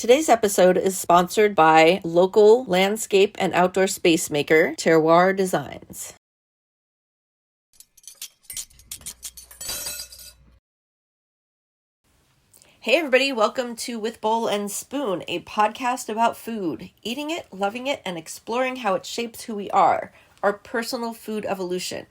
Today's episode is sponsored by local landscape and outdoor space maker Terroir Designs. Hey everybody, welcome to With Bowl and Spoon, a podcast about food, eating it, loving it, and exploring how it shapes who we are, our personal food evolution.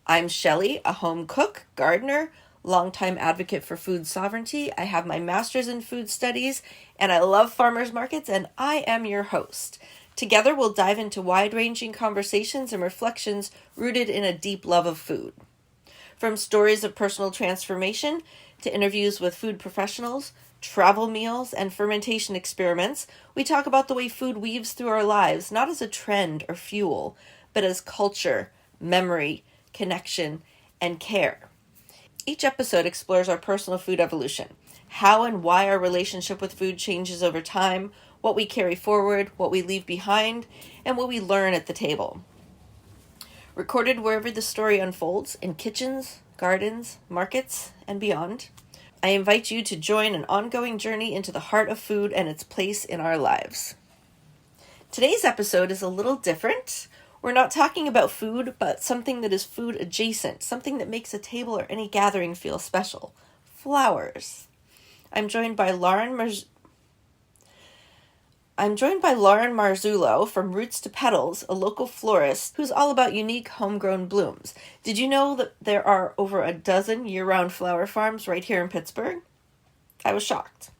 I'm Shelley, a home cook, gardener, longtime advocate for food sovereignty. I have my master's in food studies, and I love farmers markets, and I am your host. Together, we'll dive into wide-ranging conversations and reflections rooted in a deep love of food. From stories of personal transformation to interviews with food professionals, travel meals, and fermentation experiments, we talk about the way food weaves through our lives, not as a trend or fuel, but as culture, memory, connection, and care. Each episode explores our personal food evolution, how and why our relationship with food changes over time, what we carry forward, what we leave behind, and what we learn at the table. Recorded wherever the story unfolds, in kitchens, gardens, markets, and beyond, I invite you to join an ongoing journey into the heart of food and its place in our lives. Today's episode is a little different. We're not talking about food, but something that is food adjacent, something that makes a table or any gathering feel special. Flowers. I'm joined by Lauren Marzullo from Roots to Petals, a local florist who's all about unique homegrown blooms. Did you know that there are over a dozen year-round flower farms right here in Pittsburgh? I was shocked.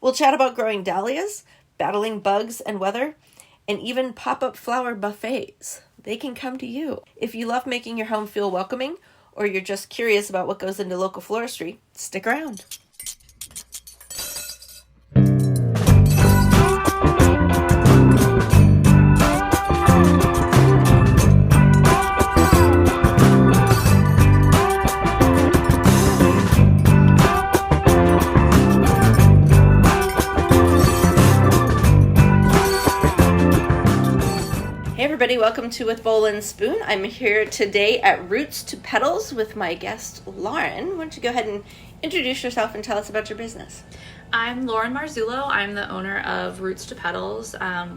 We'll chat about growing dahlias, battling bugs and weather, and even pop-up flower buffets. They can come to you. If you love making your home feel welcoming, or you're just curious about what goes into local floristry, stick around. Everybody, welcome to With Bowl and Spoon. I'm here today at Roots to Petals with my guest, Lauren. Why don't you go ahead and introduce yourself and tell us about your business? I'm Lauren Marzullo. I'm the owner of Roots to Petals.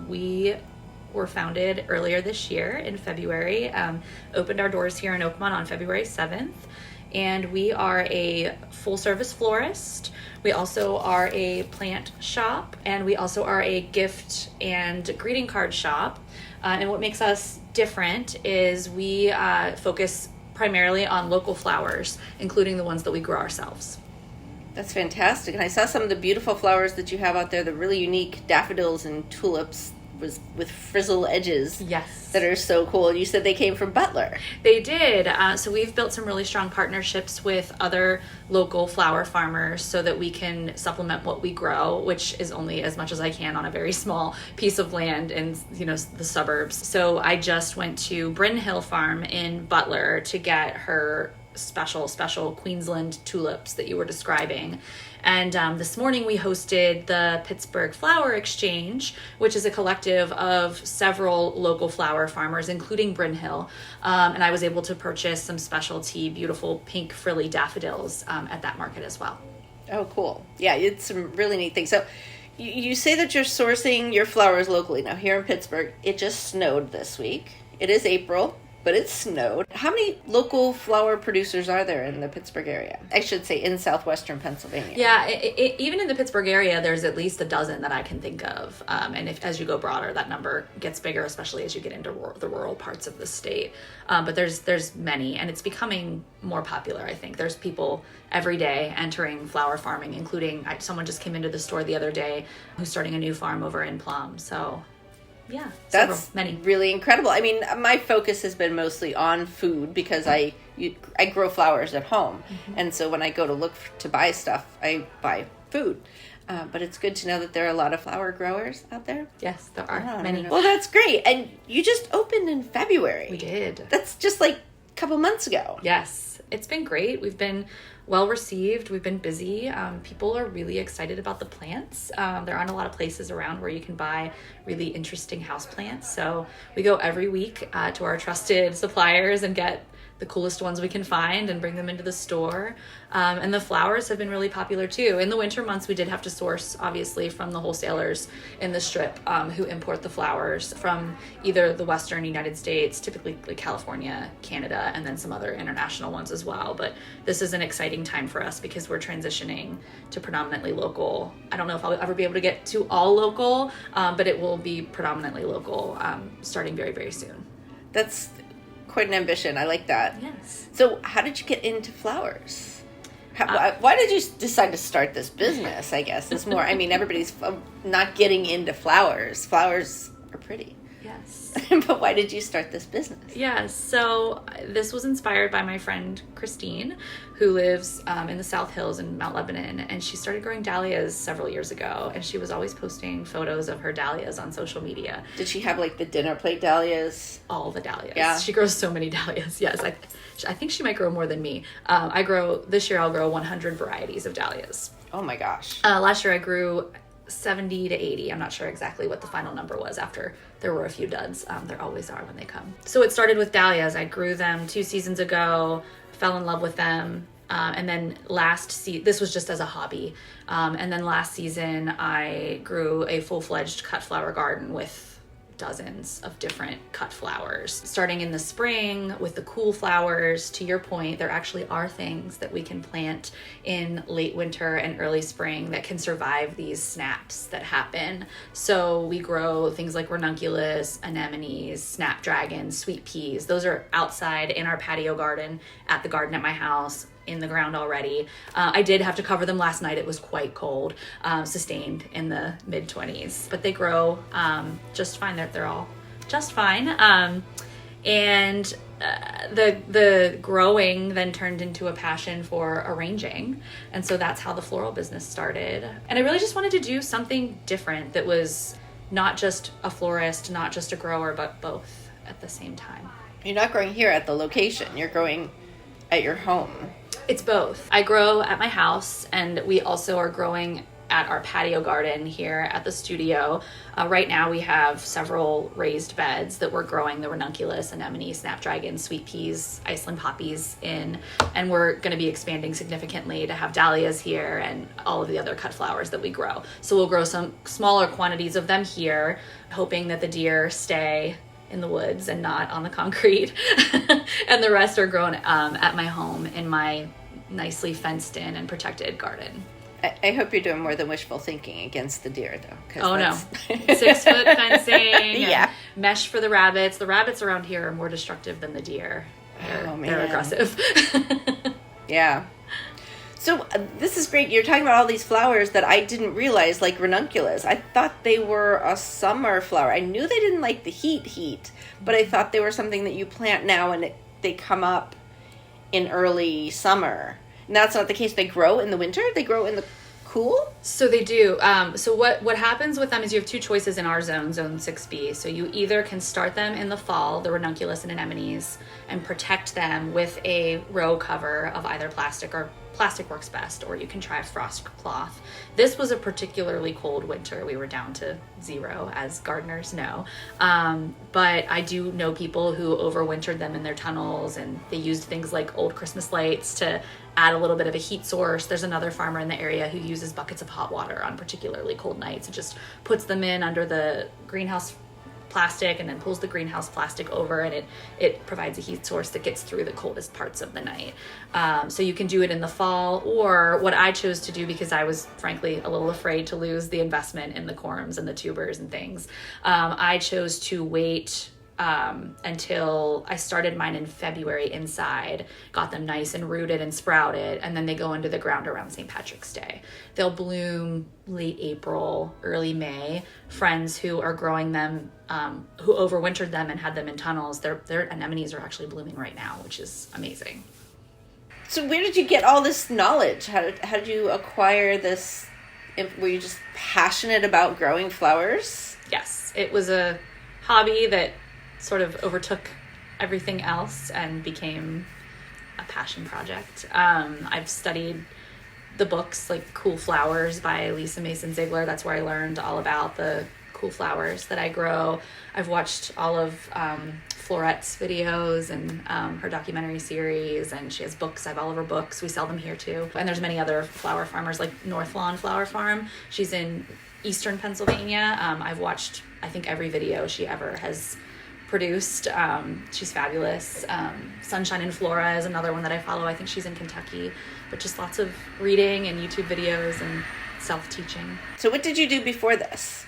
We were founded earlier this year in February, opened our doors here in Oakmont on February 7th, and we are a full-service florist. We also are a plant shop, and we also are a gift and greeting card shop. And what makes us different is we focus primarily on local flowers, including the ones that we grow ourselves. That's fantastic. And I saw some of the beautiful flowers that you have out there, the really unique daffodils and tulips with frizzle edges. Yes. That are so cool. You said they came from Butler. They did. So we've built some really strong partnerships with other local flower farmers so that we can supplement what we grow, which is only as much as I can on a very small piece of land in, the suburbs. So I just went to Bryn Hill Farm in Butler to get her special Queensland tulips that you were describing. And this morning we hosted the Pittsburgh Flower Exchange, which is a collective of several local flower farmers, including Bryn Hill. And I was able to purchase some specialty, beautiful pink frilly daffodils at that market as well. Oh, cool. Yeah, it's some really neat things. So you say that you're sourcing your flowers locally. Now, here in Pittsburgh, it just snowed this week. It is April, but it snowed. How many local flower producers are there in the Pittsburgh area? I should say in southwestern Pennsylvania. Yeah, even in the Pittsburgh area, there's at least a dozen that I can think of. And as you go broader, that number gets bigger, especially as you get into the rural parts of the state. But there's many, and it's becoming more popular, I think. There's people every day entering flower farming, including someone just came into the store the other day who's starting a new farm over in Plum. So yeah, that's many. Really incredible. I mean, my focus has been mostly on food because I grow flowers at home. Mm-hmm. And so when I go to look to buy stuff, I buy food. But it's good to know that there are a lot of flower growers out there. Yes, there are many. Well, that's great. And you just opened in February. We did. That's just like a couple months ago. Yes, it's been great. We've been well received. We've been busy. People are really excited about the plants. There aren't a lot of places around where you can buy really interesting house plants. So we go every week to our trusted suppliers and get the coolest ones we can find and bring them into the store. And the flowers have been really popular too. In the winter months, we did have to source, obviously, from the wholesalers in the Strip who import the flowers from either the Western United States, typically like California, Canada, and then some other international ones as well. But this is an exciting time for us because we're transitioning to predominantly local. I don't know if I'll ever be able to get to all local, but it will be predominantly local starting very, very soon. That's quite an ambition. I like that. Yes. So how did you get into flowers? Why did you decide to start this business, I guess? It's more, I mean, everybody's not getting into flowers. Flowers are pretty. Yes. But why did you start this business? Yes. So this was inspired by my friend Christine, who lives in the South Hills in Mount Lebanon. And she started growing dahlias several years ago. And she was always posting photos of her dahlias on social media. Did she have like the dinner plate dahlias? All the dahlias. Yeah. She grows so many dahlias. Yes. I think she might grow more than me. This year I'll grow 100 varieties of dahlias. Oh my gosh. Last year I grew 70 to 80. I'm not sure exactly what the final number was after there were a few duds. There always are when they come. So it started with dahlias. I grew them 2 seasons ago, fell in love with them. And then this was just as a hobby. And then last season I grew a full-fledged cut flower garden with dozens of different cut flowers. Starting in the spring with the cool flowers, to your point, there actually are things that we can plant in late winter and early spring that can survive these snaps that happen. So we grow things like ranunculus, anemones, snapdragons, sweet peas. Those are outside in our patio garden at the garden at my house, in the ground already. I did have to cover them last night. It was quite cold, sustained in the mid-20s, but they grow just fine. They're all just fine. And the growing then turned into a passion for arranging. And so that's how the floral business started. And I really just wanted to do something different that was not just a florist, not just a grower, but both at the same time. You're not growing here at the location. You're growing at your home. It's both. I grow at my house, and we also are growing at our patio garden here at the studio. Right now we have several raised beds that we're growing the ranunculus, anemone, snapdragon, sweet peas, Iceland poppies in, and we're going to be expanding significantly to have dahlias here and all of the other cut flowers that we grow. So we'll grow some smaller quantities of them here, hoping that the deer stay in the woods and not on the concrete. And the rest are grown at my home in my nicely fenced in and protected garden. I hope you're doing more than wishful thinking against the deer, though. Oh, no. 6-foot fencing. Yeah. Mesh for the rabbits. The rabbits around here are more destructive than the deer. They're aggressive. Yeah. So this is great. You're talking about all these flowers that I didn't realize, like ranunculus. I thought they were a summer flower. I knew they didn't like the heat, but I thought they were something that you plant now and they come up in early summer. And that's not the case. They grow in the winter? They grow in the cool? So they do. So what happens with them is you have 2 choices in our zone 6B. So you either can start them in the fall, the ranunculus and anemones, and protect them with a row cover of either plastic works best, or you can try frost cloth. This was a particularly cold winter. We were down to 0, as gardeners know. But I do know people who overwintered them in their tunnels, and they used things like old Christmas lights to add a little bit of a heat source. There's another farmer in the area who uses buckets of hot water on particularly cold nights and just puts them in under the greenhouse plastic and then pulls the greenhouse plastic over, and it provides a heat source that gets through the coldest parts of the night. So you can do it in the fall, or what I chose to do, because I was frankly a little afraid to lose the investment in the corms and the tubers and things, I chose to wait until I started mine in February inside, got them nice and rooted and sprouted, and then they go into the ground around St. Patrick's Day. They'll bloom late April, early May. Friends who are growing them, who overwintered them and had them in tunnels, their anemones are actually blooming right now, which is amazing. So where did you get all this knowledge? How did you acquire this? Were you just passionate about growing flowers? Yes, it was a hobby that sort of overtook everything else and became a passion project. I've studied the books like Cool Flowers by Lisa Mason Ziegler. That's where I learned all about the cool flowers that I grow. I've watched all of Florette's videos and her documentary series, and she has books. I have all of her books. We sell them here too. And there's many other flower farmers, like North Lawn Flower Farm. She's in eastern Pennsylvania. I've watched, I think, every video she ever has produced. She's fabulous. Sunshine and Flora is another one that I follow. I think she's in Kentucky. But just lots of reading and YouTube videos and self-teaching. So what did you do before this?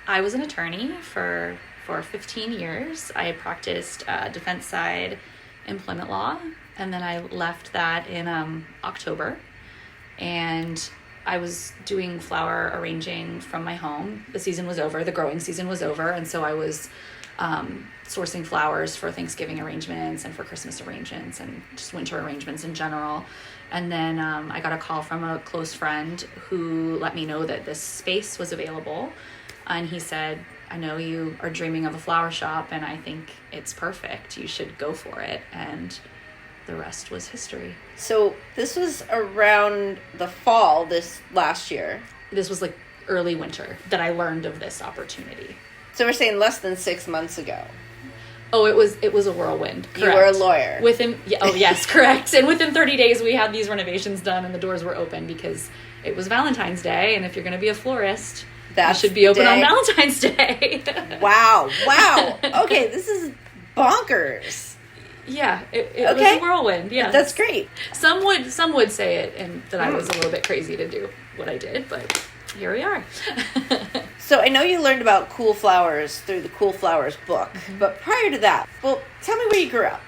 I was an attorney for 15 years. I practiced defense side employment law, and then I left that in October. And I was doing flower arranging from my home. The season was over, the growing season was over, and so I was sourcing flowers for Thanksgiving arrangements and for Christmas arrangements and just winter arrangements in general. And then I got a call from a close friend who let me know that this space was available. And he said, I know you are dreaming of a flower shop, and I think it's perfect. You should go for it. And the rest was history. So this was around the fall this last year. This was like early winter that I learned of this opportunity. So we're saying less than 6 months ago. Oh, it was a whirlwind. Correct. You were a lawyer. Yes, correct. And within 30 days, we had these renovations done, and the doors were open because it was Valentine's Day. And if you're going to be a florist, you should be open on Valentine's Day. Wow. Okay, this is bonkers. Yeah, it was a whirlwind. Yeah, that's great. Some would say it, and that I was a little bit crazy to do what I did, but here we are. So I know you learned about cool flowers through the Cool Flowers book, but prior to that, well, tell me where you grew up.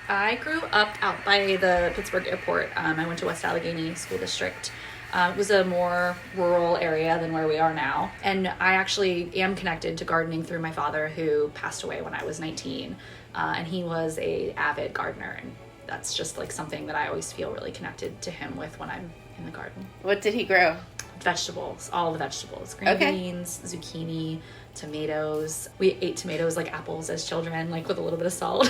I grew up out by the Pittsburgh airport. I went to West Allegheny School District. It was a more rural area than where we are now. And I actually am connected to gardening through my father, who passed away when I was 19. And he was an avid gardener. And that's just like something that I always feel really connected to him with when I'm in the garden. What did he grow? Vegetables, all the vegetables. Green beans, zucchini, tomatoes. We ate tomatoes like apples as children, like with a little bit of salt.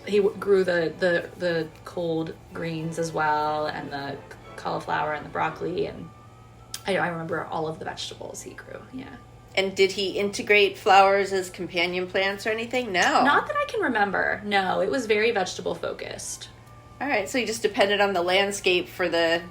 He grew the cold greens as well, and the cauliflower and the broccoli, and I remember all of the vegetables he grew. Yeah. And did he integrate flowers as companion plants or anything? No. Not that I can remember. No, it was very vegetable focused. All right, so you just depended on the landscape for the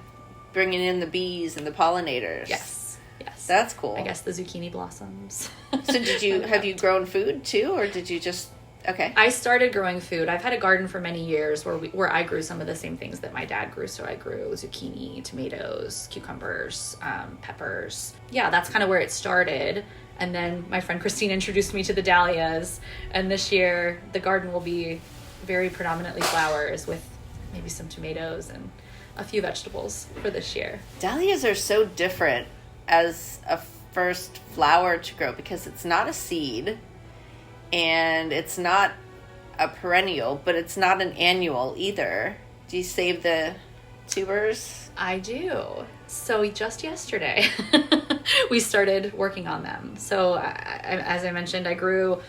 bringing in the bees and the pollinators. Yes. That's cool. I guess the zucchini blossoms. So have you grown food too, or did you just... Okay. I started growing food. I've had a garden for many years where I grew some of the same things that my dad grew. So I grew zucchini, tomatoes, cucumbers, peppers. Yeah, that's kind of where it started. And then my friend Christine introduced me to the dahlias. And this year, the garden will be very predominantly flowers with maybe some tomatoes and a few vegetables for this year. Dahlias are so different as a first flower to grow because it's not a seed. And it's not a perennial, but it's not an annual either. Do you save the tubers? I do. So just yesterday, we started working on them. So as I mentioned, I grew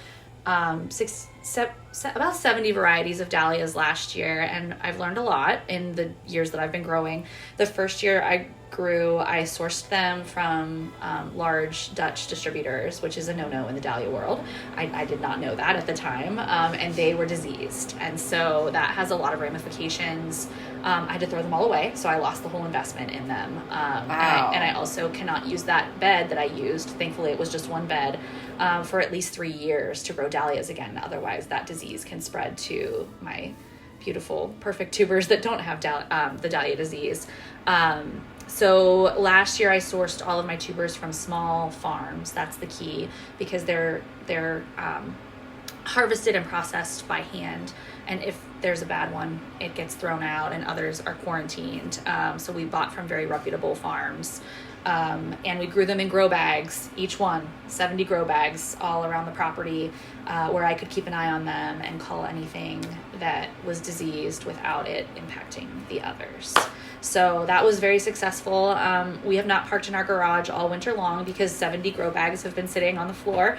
about 70 varieties of dahlias last year, and I've learned a lot in the years that I've been growing. The first year I sourced them from large Dutch distributors, which is a no-no in the dahlia world. I did not know that at the time, and they were diseased. And so that has a lot of ramifications. I had to throw them all away, so I lost the whole investment in them. Wow. And I also cannot use that bed that I used. Thankfully, it was just one bed for at least 3 years to grow dahlias again. Otherwise, that disease can spread to my beautiful, perfect tubers that don't have the dahlia disease. So last year I sourced all of my tubers from small farms. That's the key, because they're harvested and processed by hand. And if there's a bad one, it gets thrown out, and others are quarantined. So we bought from very reputable farms. And we grew them in grow bags, each one, 70 grow bags all around the property, where I could keep an eye on them and cull anything that was diseased without it impacting the others. So that was very successful. We have not parked in our garage all winter long because 70 grow bags have been sitting on the floor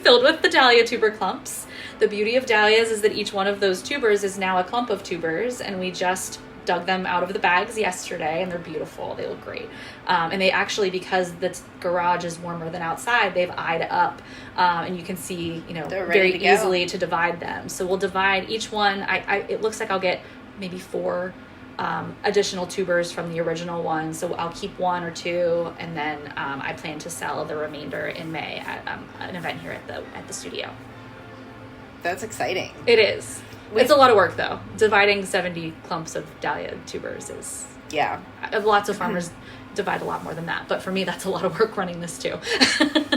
filled with the dahlia tuber clumps. The beauty of dahlias is that each one of those tubers is now a clump of tubers, and we just dug them out of the bags yesterday, and they're beautiful. They look great. And they actually, because the garage is warmer than outside, they've eyed up, and you can see, very easily to divide them. So we'll divide each one. It looks like I'll get maybe 4 additional tubers from the original one. So I'll keep 1 or 2, and then I plan to sell the remainder in May at an event here at the studio. That's exciting. It is. It's a lot of work, though. Dividing 70 clumps of dahlia tubers is... Yeah. Lots of farmers divide a lot more than that, but for me, that's a lot of work running this, too.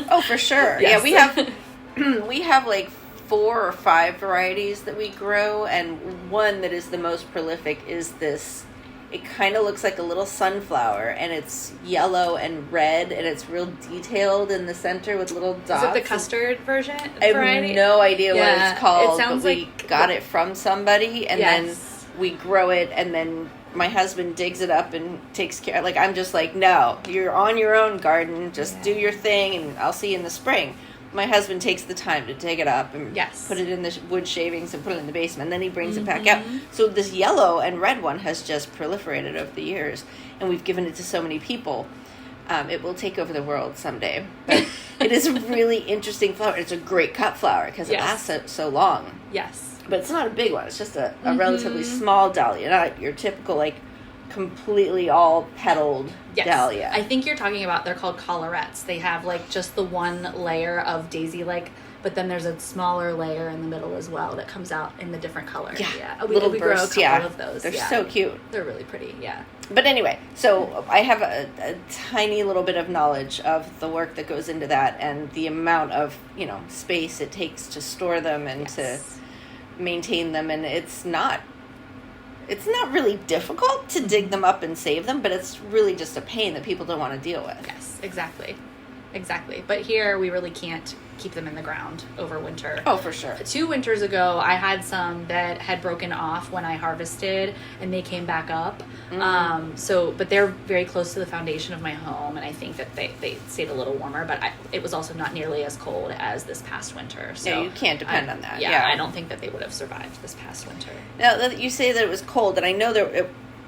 Oh, for sure. Yes. Yeah, we have like 4 or 5 varieties that we grow, and one that is the most prolific is this. It kind of looks like a little sunflower, and it's yellow and red, and it's real detailed in the center with little dots. Is it the custard version? I have no idea what it's called. It sounds but we got it from somebody, and then we grow it, and then my husband digs it up and takes care. Like, I'm just like, no, you're on your own garden. Just do your thing, and I'll see you in the spring. My husband takes the time to dig it up and put it in the wood shavings and put it in the basement. And then he brings it back out. So this yellow and red one has just proliferated over the years. And we've given it to so many people. It will take over the world someday. But it is a really interesting flower. It's a great cut flower because it lasts so long. Yes. But it's not a big one. It's just a relatively small dahlia. Not your typical, like, completely all petaled dahlia. I think you're talking about, they're called collarettes. They have like just the one layer of daisy, like, but then there's a smaller layer in the middle as well that comes out in the different colors. Yeah. We grow a couple of those. They're so cute. They're really pretty. But anyway, so I have a tiny little bit of knowledge of the work that goes into that and the amount of, space it takes to store them and to maintain them, and it's not really difficult to dig them up and save them, but it's really just a pain that people don't want to deal with. Yes, exactly. But here we really can't keep them in the ground over winter. Oh, for sure. 2 winters ago, I had some that had broken off when I harvested, and they came back up. But they're very close to the foundation of my home, and I think that they stayed a little warmer, but it was also not nearly as cold as this past winter. So you can't depend on that. I don't think that they would have survived this past winter. Now, you say that it was cold, and I know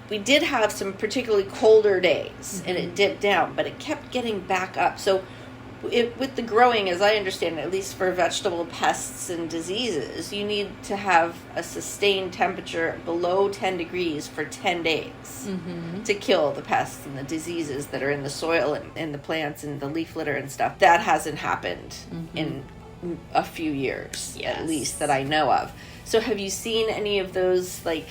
we did have some particularly colder days, and it dipped down, but it kept getting back up. So with the growing, as I understand it, at least for vegetable pests and diseases, you need to have a sustained temperature below 10 degrees for 10 days to kill the pests and the diseases that are in the soil and the plants and the leaf litter and stuff. That hasn't happened in a few years, at least, that I know of. So have you seen any of those, like,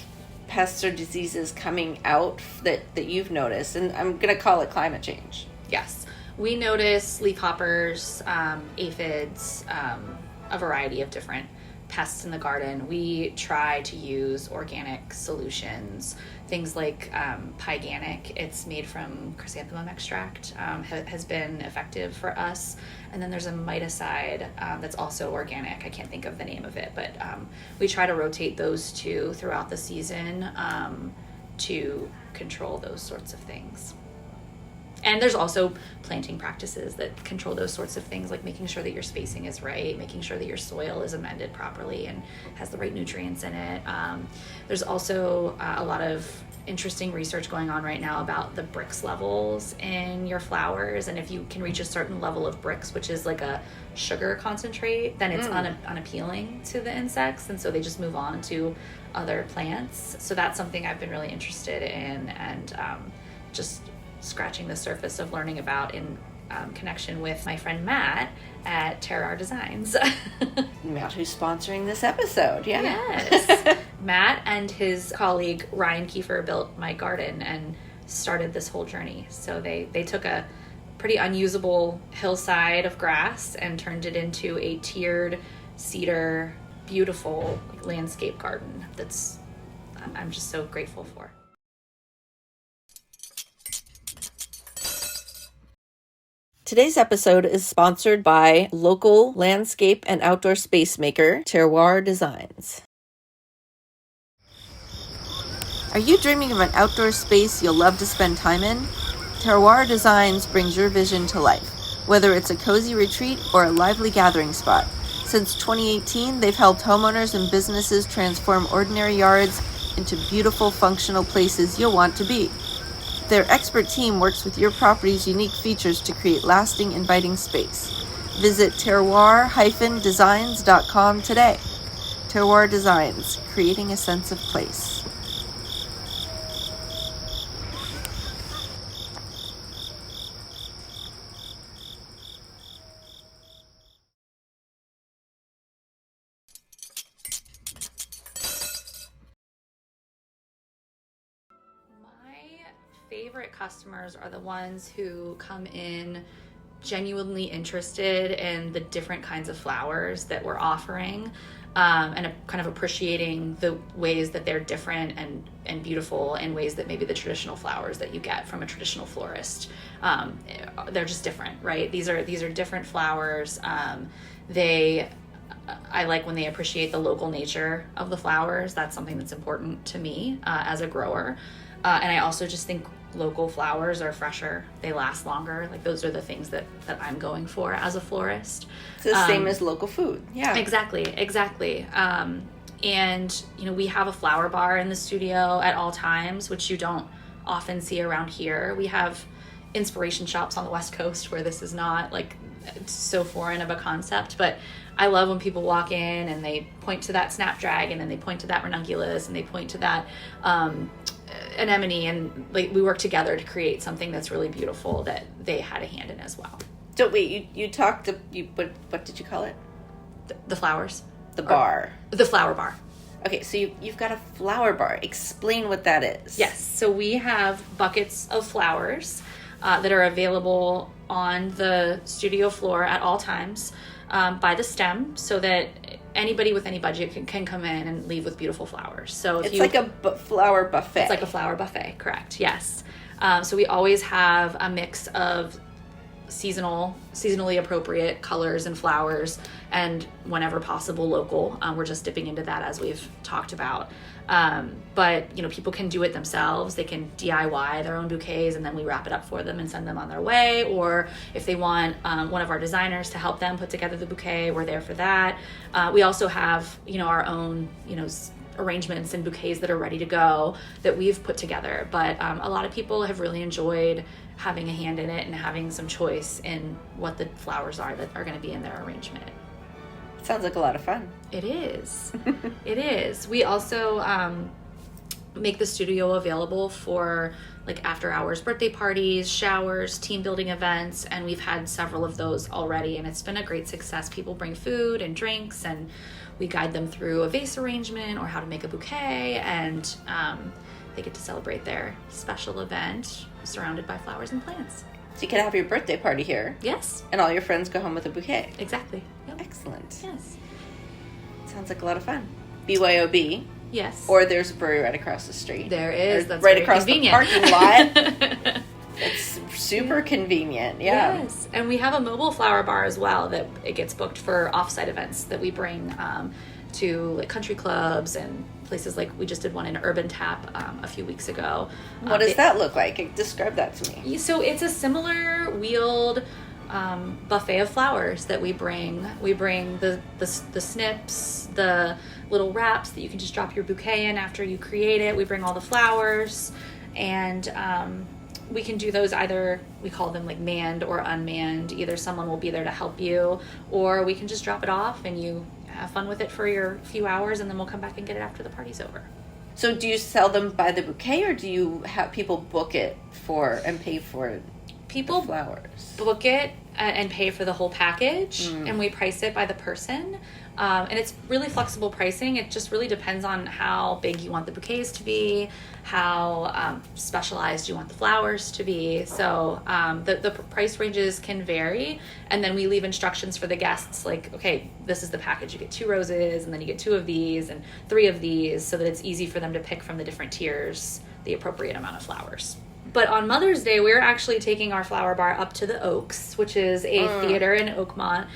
pests or diseases coming out that you've noticed? And I'm going to call it climate change. Yes. We notice leafhoppers, aphids, a variety of different pests in the garden. We try to use organic solutions, things like pyganic. It's made from chrysanthemum extract, has been effective for us. And then there's a miticide that's also organic. I can't think of the name of it, but we try to rotate those 2 throughout the season to control those sorts of things. And there's also planting practices that control those sorts of things, like making sure that your spacing is right, making sure that your soil is amended properly and has the right nutrients in it. There's also a lot of interesting research going on right now about the Brix levels in your flowers. And if you can reach a certain level of Brix, which is like a sugar concentrate, then it's unappealing to the insects. And so they just move on to other plants. So that's something I've been really interested in, and just scratching the surface of learning about in connection with my friend Matt at Terroir Designs. Matt, who's sponsoring this episode. Yes. Matt and his colleague Ryan Kiefer built my garden and started this whole journey. So they took a pretty unusable hillside of grass and turned it into a tiered cedar, beautiful landscape garden that's I'm just so grateful for. Today's episode is sponsored by local landscape and outdoor space maker, Terroir Designs. Are you dreaming of an outdoor space you'll love to spend time in? Terroir Designs brings your vision to life, whether it's a cozy retreat or a lively gathering spot. Since 2018, they've helped homeowners and businesses transform ordinary yards into beautiful, functional places you'll want to be. Their expert team works with your property's unique features to create lasting, inviting space. Visit terroir-designs.com today. Terroir Designs, creating a sense of place. Favorite customers are the ones who come in genuinely interested in the different kinds of flowers that we're offering, and kind of appreciating the ways that they're different and beautiful in ways that maybe the traditional flowers that you get from a traditional florist, they're just different, right? These are different flowers. I like when they appreciate the local nature of the flowers. That's something that's important to me as a grower. And I also just think local flowers are fresher. They last longer. Like, those are the things that I'm going for as a florist. It's the same as local food. Yeah. Exactly. And, we have a flower bar in the studio at all times, which you don't often see around here. We have inspiration shops on the West Coast where this is not like so foreign of a concept, but I love when people walk in and they point to that snapdragon and they point to that ranunculus and they point to that anemone, and like we work together to create something that's really beautiful that they had a hand in as well. So wait, you talked to what did you call it? The flowers. The bar. The flower bar. Okay, so you've got a flower bar. Explain what that is. Yes, so we have buckets of flowers that are available on the studio floor at all times by the stem, so that anybody with any budget can come in and leave with beautiful flowers. So it's like a flower buffet. It's like a flower buffet, correct? Yes. So we always have a mix of seasonally appropriate colors and flowers, and whenever possible local. We're just dipping into that as we've talked about. But people can do it themselves. They can DIY their own bouquets, and then we wrap it up for them and send them on their way. Or if they want one of our designers to help them put together the bouquet, we're there for that. We also have our own arrangements and bouquets that are ready to go that we've put together. But a lot of people have really enjoyed having a hand in it and having some choice in what the flowers are that are going to be in their arrangement. Sounds like a lot of fun. It is. It is. We also make the studio available for like after hours birthday parties, showers, team building events, and we've had several of those already, and it's been a great success. People bring food and drinks, and we guide them through a vase arrangement or how to make a bouquet, and they get to celebrate their special event surrounded by flowers and plants. So you can have your birthday party here. Yes. And all your friends go home with a bouquet. Exactly. Yep. Excellent. Yes. Sounds like a lot of fun. BYOB. Yes. Or there's a brewery right across the street. There is. That's right very across convenient. the parking lot. It's super convenient. Yeah. Yes. And we have a mobile flower bar as well that it gets booked for off-site events that we bring to like country clubs and places. Like we just did one in Urban Tap a few weeks ago. What does that look like? Describe that to me. So it's a similar wheeled buffet of flowers that we bring. We bring the snips, the little wraps that you can just drop your bouquet in after you create it. We bring all the flowers, and we can do those either, we call them like manned or unmanned. Either someone will be there to help you, or we can just drop it off and you have fun with it for your few hours, and then we'll come back and get it after the party's over. So do you sell them by the bouquet, or do you have people book it and pay for people the flowers? Book it and pay for the whole package, and we price it by the person. And it's really flexible pricing. It just really depends on how big you want the bouquets to be, how specialized you want the flowers to be. So the price ranges can vary. And then we leave instructions for the guests like, okay, this is the package. You get 2 roses, and then you get 2 of these and 3 of these, so that it's easy for them to pick from the different tiers the appropriate amount of flowers. But on Mother's Day, we're actually taking our flower bar up to the Oaks, which is a theater in Oakmont.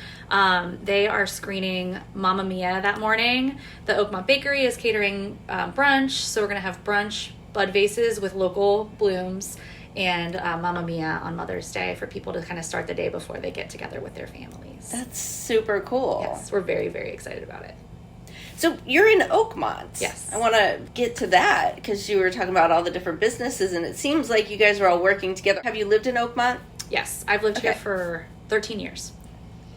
They are screening Mamma Mia that morning. The Oakmont Bakery is catering brunch, so we're going to have brunch, bud vases with local blooms, and Mamma Mia on Mother's Day for people to kind of start the day before they get together with their families. That's super cool. Yes, we're very, very excited about it. So you're in Oakmont. Yes. I want to get to that because you were talking about all the different businesses, and it seems like you guys are all working together. Have you lived in Oakmont? Yes, I've lived here for 13 years.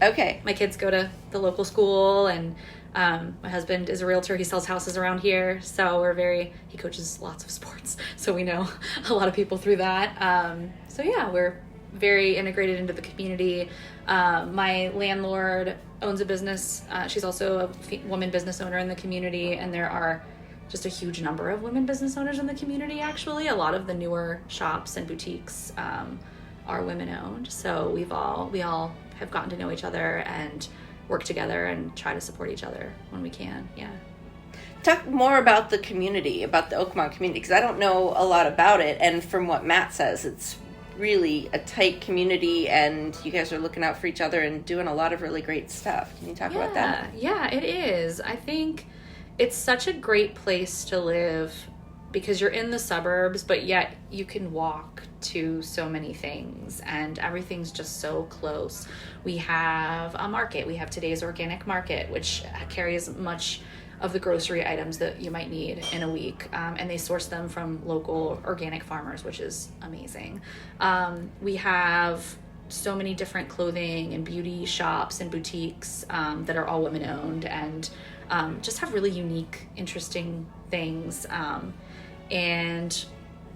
Okay. My kids go to the local school, and my husband is a realtor. He sells houses around here, so he coaches lots of sports, so we know a lot of people through that. So yeah, we're very integrated into the community. My landlord owns a business. She's also a woman business owner in the community, and there are just a huge number of women business owners in the community, actually. A lot of the newer shops and boutiques are women owned, so we all have gotten to know each other and work together and try to support each other when we can. Yeah. Talk more about the community, about the Oakmont community, because I don't know a lot about it, and from what Matt says, it's really a tight community, and you guys are looking out for each other and doing a lot of really great stuff. Can you talk about that? Yeah, it is. I think it's such a great place to live because you're in the suburbs, but yet you can walk to so many things, and everything's just so close. We have a market. We have today's organic market, which carries much of the grocery items that you might need in a week, and they source them from local organic farmers, which is amazing. We have so many different clothing and beauty shops and boutiques that are all women owned and just have really unique, interesting things. And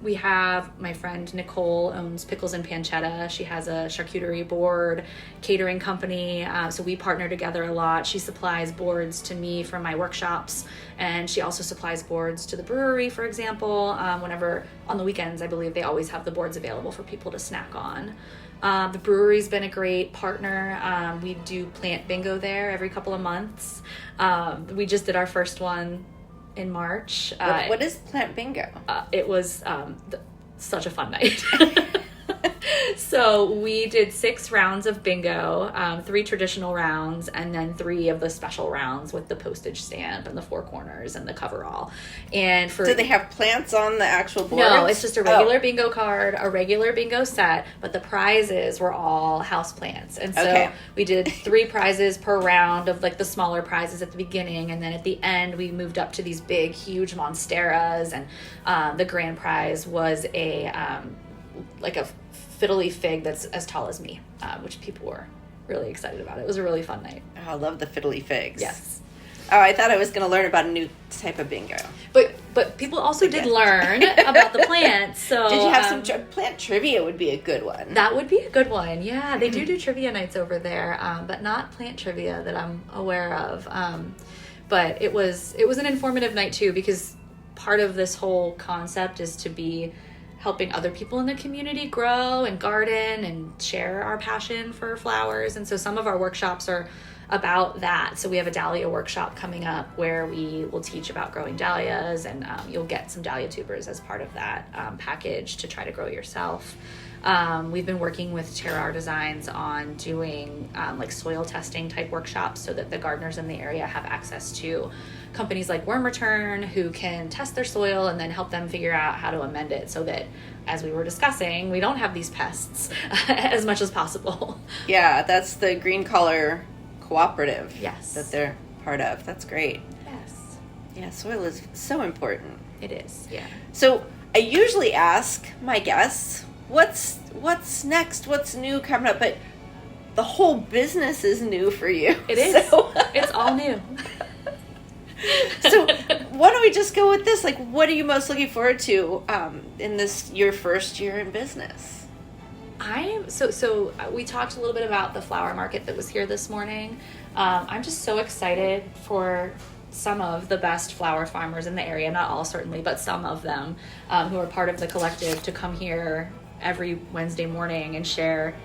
we have my friend Nicole owns Pickles and Pancetta. She has a charcuterie board catering company. So we partner together a lot. She supplies boards to me from my workshops, and she also supplies boards to the brewery, for example. Whenever on the weekends, I believe they always have the boards available for people to snack on. The brewery's been a great partner. We do plant bingo there every couple of months. We just did our first one in March. What is plant bingo? It was such a fun night. So we did 6 rounds of bingo, 3 traditional rounds, and then 3 of the special rounds with the postage stamp and the 4 corners and the coverall. And do they have plants on the actual board? No, it's just a regular bingo card, a regular bingo set, but the prizes were all house plants. And so we did 3 prizes per round of like the smaller prizes at the beginning, and then at the end we moved up to these big, huge monsteras, and the grand prize was a fiddly fig that's as tall as me, which people were really excited about. It was a really fun night. Oh, I love the fiddly figs. Yes. Oh, I thought I was going to learn about a new type of bingo. But people also did learn about the plants. So did you have some plant trivia? Would be a good one. That would be a good one. Yeah, they do trivia nights over there, but not plant trivia that I'm aware of. But it was an informative night too, because part of this whole concept is to be helping other people in the community grow and garden and share our passion for flowers. And so some of our workshops are about that. So we have a dahlia workshop coming up where we will teach about growing dahlias, and you'll get some dahlia tubers as part of that package to try to grow yourself. We've been working with Terroir Designs on doing like soil testing type workshops so that the gardeners in the area have access to companies like Worm Return who can test their soil and then help them figure out how to amend it so that, as we were discussing, we don't have these pests as much as possible. Yeah, that's the Green Collar Cooperative. Yes. That they're part of. That's great. Yes. Yeah, soil is so important. It is, yeah. So I usually ask my guests, what's next? What's new coming up? But the whole business is new for you. It is. So. It's all new. So why don't we just go with this? Like, what are you most looking forward to in your first year in business? So we talked a little bit about the flower market that was here this morning. I'm just so excited for some of the best flower farmers in the area, not all certainly, but some of them who are part of the collective to come here every Wednesday morning and share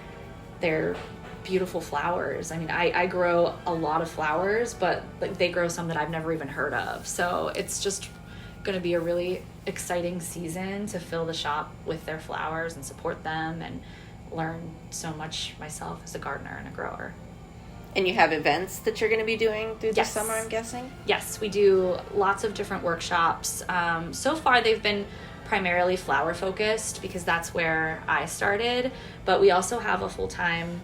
their beautiful flowers. I mean, I grow a lot of flowers, but like they grow some that I've never even heard of. So it's just going to be a really exciting season to fill the shop with their flowers and support them and learn so much myself as a gardener and a grower. And you have events that you're going to be doing through the summer, I'm guessing? Yes, we do lots of different workshops. So far, they've been primarily flower focused because that's where I started, but we also have a full-time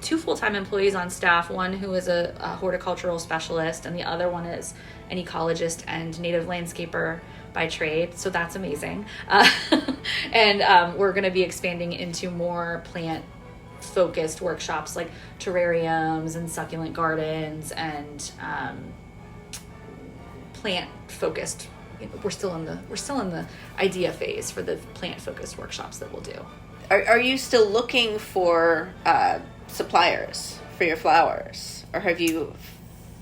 two full-time employees on staff, one who is a horticultural specialist and the other one is an ecologist and native landscaper by trade, so that's amazing. And we're going to be expanding into more plant-focused workshops like terrariums and succulent gardens and plant-focused. We're still in the idea phase for the plant-focused workshops that we'll do. Are you still looking for suppliers for your flowers, or have you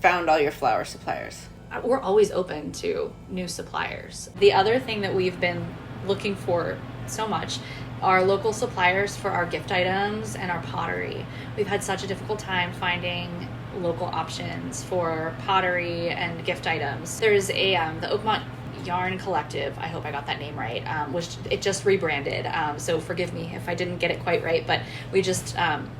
found all your flower suppliers? We're always open to new suppliers. The other thing that we've been looking for so much are local suppliers for our gift items and our pottery. We've had such a difficult time finding local options for pottery and gift items. There's the Oakmont Yarn Collective, I hope I got that name right, which it just rebranded, so forgive me if I didn't get it quite right, but we just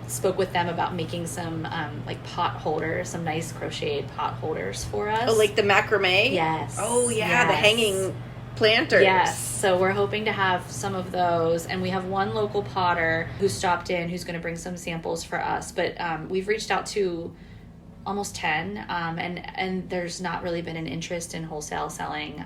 spoke with them about making some like pot holders, some nice crocheted pot holders for us. Oh, like the macrame? Yes. Oh yeah, yes. The hanging planters. Yes, so we're hoping to have some of those, and we have one local potter who stopped in who's going to bring some samples for us, but we've reached out to almost 10, and there's not really been an interest in wholesale selling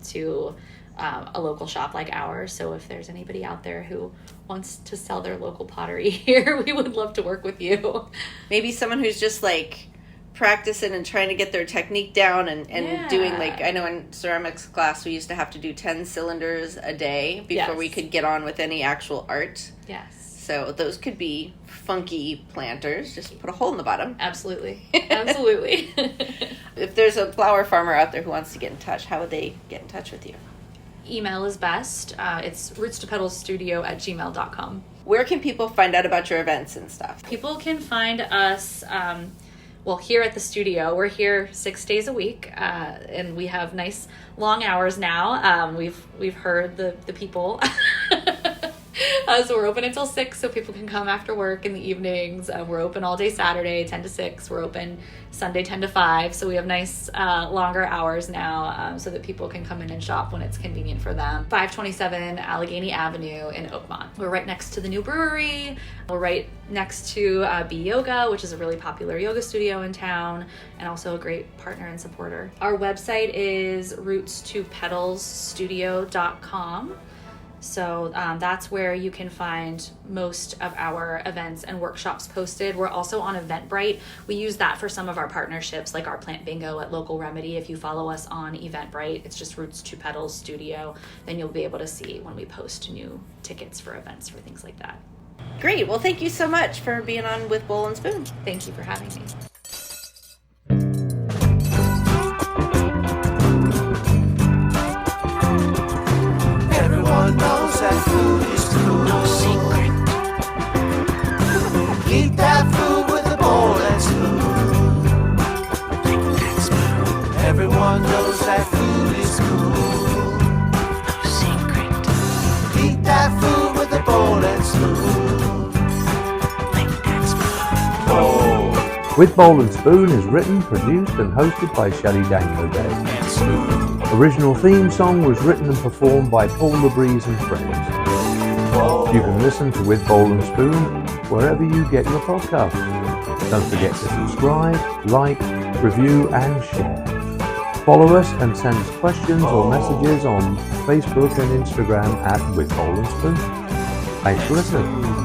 to a local shop like ours. So if there's anybody out there who wants to sell their local pottery here, we would love to work with you. Maybe someone who's just like practicing and trying to get their technique down and doing, like, I know in ceramics class we used to have to do 10 cylinders a day before we could get on with any actual art. Yes. So those could be funky planters. Just put a hole in the bottom. Absolutely. Absolutely. If there's a flower farmer out there who wants to get in touch, how would they get in touch with you? Email is best. It's rootstopetals@gmail.com. Where can people find out about your events and stuff? People can find us, here at the studio. We're here 6 days a week, and we have nice long hours now. We've heard the people. So we're open until 6, so people can come after work in the evenings. We're open all day Saturday, 10 to 6. We're open Sunday, 10 to 5. So we have nice longer hours now, so that people can come in and shop when it's convenient for them. 527 Allegheny Avenue in Oakmont. We're right next to the new brewery. We're right next to B Yoga, which is a really popular yoga studio in town, and also a great partner and supporter. Our website is rootstopetalsstudio.com. So that's where you can find most of our events and workshops posted. We're also on Eventbrite. We use that for some of our partnerships, like our plant bingo at Local Remedy. If you follow us on Eventbrite, it's just Roots to Petals Studio, then you'll be able to see when we post new tickets for events for things like that. Great. Well, thank you so much for being on With Bowl and Spoon. Thank you for having me. Everyone knows that food is cool. No secret. Eat that food with a bowl and spoon. Everyone knows that food is cool. No secret. Eat that food with a bowl and spoon. Bowl. With Bowl and Spoon is written, produced and hosted by Shelley Danko Day. And spoon. Original theme song was written and performed by Paul LeBreeze and friends. You can listen to With Bowl and Spoon wherever you get your podcasts. Don't forget to subscribe, like, review and share. Follow us and send us questions or messages on Facebook and Instagram at With Bowl and Spoon. Thanks for listening.